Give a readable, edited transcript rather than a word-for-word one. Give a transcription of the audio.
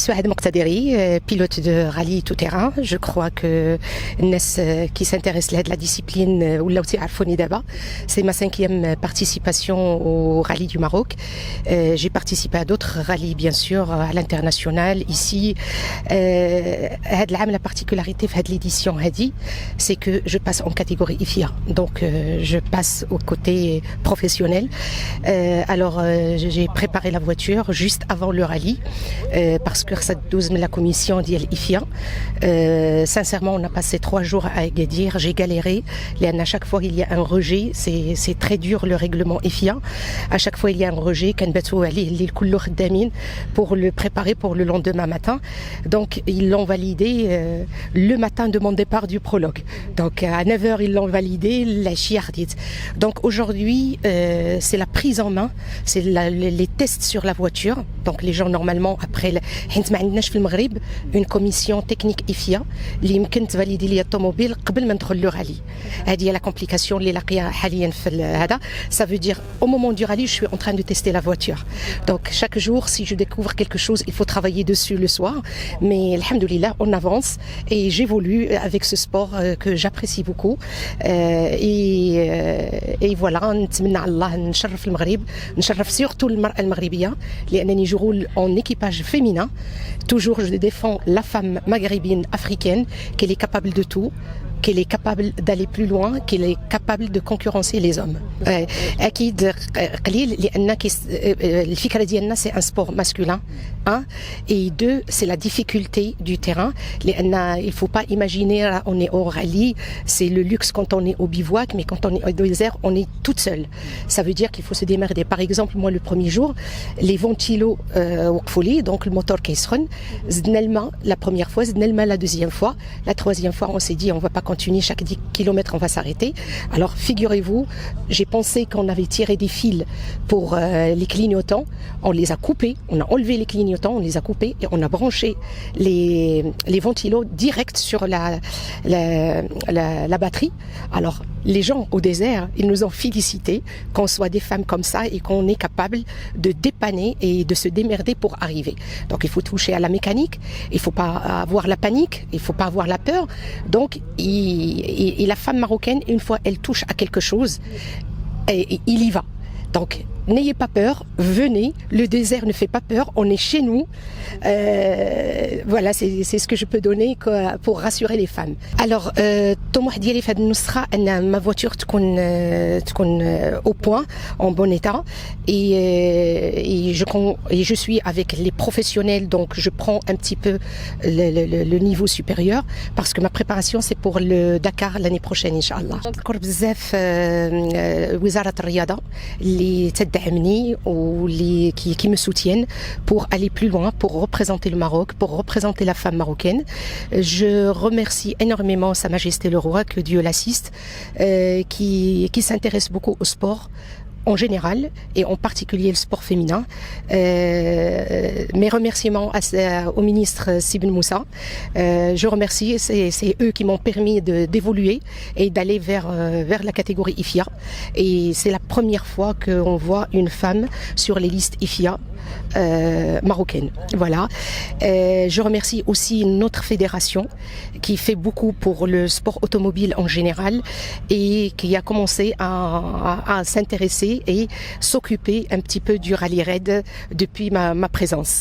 Souad Moqtaderi, pilote de rallye tout-terrain. Je crois que الناس qui s'intéressent à la discipline ou c'est ma 5e participation au rallye du Maroc. J'ai participé à d'autres rallyes bien sûr à l'international ici. La particularité de cette édition c'est que je passe en catégorie IFIA, donc je passe au côté professionnel. Alors j'ai préparé la voiture juste avant le rallye parce que ça 12 la commission dit IFIA. Sincèrement, on a passé 3 jours à Agadir. J'ai galéré. À chaque fois il y a un rejet, c'est très dur le règlement IFIA. À chaque fois il y a un rejet pour le préparer pour le lendemain matin. Donc ils l'ont validé le matin de mon départ du prologue. Donc à 9h ils l'ont validé, la chiardite. Donc aujourd'hui c'est la prise en main, c'est les tests sur la voiture. Donc les gens normalement après une commission technique IFIA اللي يمكن تفاليدي لي الطوموبيل قبل ما ندخل لو رالي. هذه هي la complication اللي لاقيها حاليا في هذا. Ça veut dire au moment du rallye je suis en train de tester la voiture. Donc chaque jour si je découvre quelque chose il faut travailler dessus le soir, mais alhamdoulilah on avance et j'évolue avec ce sport que j'apprécie beaucoup. Et voilà, نتمنى على الله نشرف المغرب، نشرف surtout المرأة المغربية لأنني جغول en équipage féminin. Toujours je défends la femme maghrébine africaine qu'elle est capable de tout, qu'elle est capable d'aller plus loin, qu'elle est capable de concurrencer les hommes. أكيد قليل لأن الفكرة ديالنا c'est un sport masculin, un, et deux c'est la difficulté du terrain لأن il faut pas imaginer là, on est au rallye, c'est le luxe quand on est au bivouac, mais quand on est au désert on est toute seule. Ça veut dire qu'il faut se démerder. Par exemple moi le premier jour les ventilos وقفوا لي donc le moteur كيسخن زدنا الماء la première fois, زدنا الماء la deuxième fois, la troisième fois on s'est dit on va pas continuer, chaque 10 km on va s'arrêter. Alors figurez-vous, j'ai pensé qu'on avait tiré des fils pour les clignotants, on les a coupés, on a enlevé les clignotants, on les a coupés et on a branché les ventilos direct sur la batterie. Alors les gens au désert, ils nous ont félicité qu'on soit des femmes comme ça et qu'on est capable de dépanner et de se démerder pour arriver. Donc il faut toucher à la mécanique, il faut pas avoir la panique, il faut pas avoir la peur. Donc et la femme marocaine, une fois elle touche à quelque chose, et il y va. Donc n'ayez pas peur, venez, le désert ne fait pas peur, on est chez nous. Voilà, c'est ce que je peux donner pour rassurer les femmes. Alors الطموح ديالي في هذه النسخة أن ma voiture تكون au point, en bon état, et je suis avec les professionnels, donc je prends un petit peu le niveau supérieur parce que ma préparation c'est pour le Dakar l'année prochaine Inch'Allah. نشكر بزاف وزارة الرياضة اللي تدعمني ou qui me soutiennent pour aller plus loin, pour représenter le Maroc, pour représenter la femme marocaine. Je remercie énormément Sa Majesté le Roi, que Dieu l'assiste, qui s'intéresse beaucoup au sport en général et en particulier le sport féminin. Mes remerciements au ministre Sibn Moussa. Je remercie, c'est eux qui m'ont permis d'évoluer et d'aller vers la catégorie IFIA. Et c'est la première fois qu'on voit une femme sur les listes IFIA marocaines. Voilà. Je remercie aussi notre fédération qui fait beaucoup pour le sport automobile en général et qui a commencé à s'intéresser et s'occuper un petit peu du rallye raid depuis ma présence.